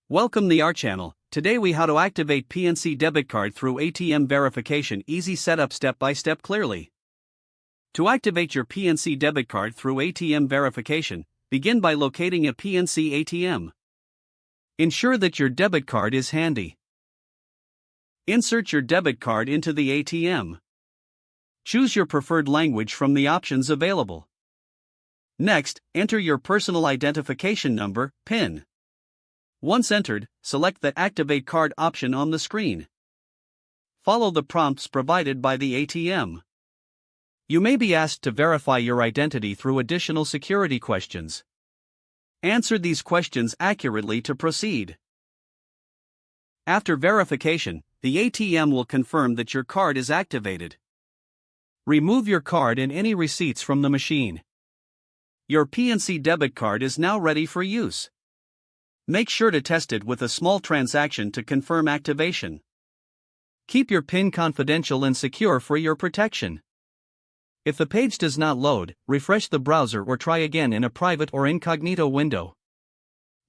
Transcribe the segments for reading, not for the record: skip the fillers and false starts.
Welcome to our channel. Today we how to activate PNC debit card through ATM verification. Easy setup, step by step, clearly. To activate your PNC debit card through ATM verification, begin by locating a PNC ATM. Ensure that your debit card is handy. Insert your debit card into the ATM. Choose your preferred language from the options available. Next, enter your personal identification number, PIN. Once entered, select the Activate Card option on the screen. Follow the prompts provided by the ATM. You may be asked to verify your identity through additional security questions. Answer these questions accurately to proceed. After verification, the ATM will confirm that your card is activated. Remove your card and any receipts from the machine. Your PNC debit card is now ready for use. Make sure to test it with a small transaction to confirm activation. Keep your PIN confidential and secure for your protection. If the page does not load, refresh the browser or try again in a private or incognito window.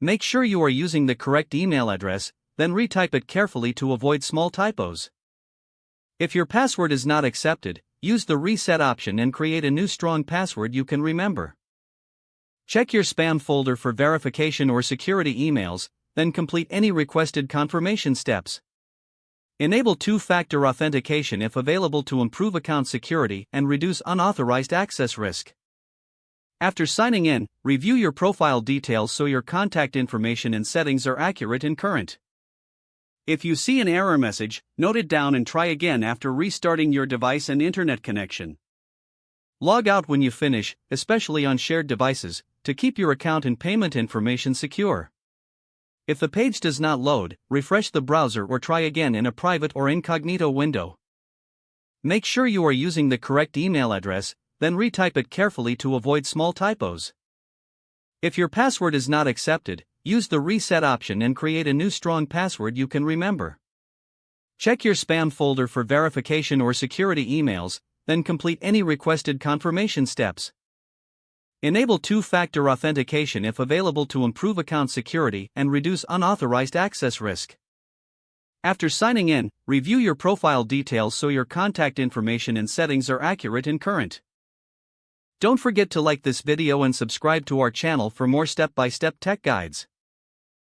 Make sure you are using the correct email address, then retype it carefully to avoid small typos. If your password is not accepted, use the reset option and create a new strong password you can remember. Check your spam folder for verification or security emails, then complete any requested confirmation steps. Enable two-factor authentication if available to improve account security and reduce unauthorized access risk. After signing in, review your profile details so your contact information and settings are accurate and current. If you see an error message, note it down and try again after restarting your device and internet connection. Log out when you finish, especially on shared devices, to keep your account and payment information secure. If the page does not load, refresh the browser or try again in a private or incognito window. Make sure you are using the correct email address, then retype it carefully to avoid small typos. If your password is not accepted, use the reset option and create a new strong password you can remember. Check your spam folder for verification or security emails, then complete any requested confirmation steps. Enable two-factor authentication if available to improve account security and reduce unauthorized access risk. After signing in, review your profile details so your contact information and settings are accurate and current. Don't forget to like this video and subscribe to our channel for more step-by-step tech guides.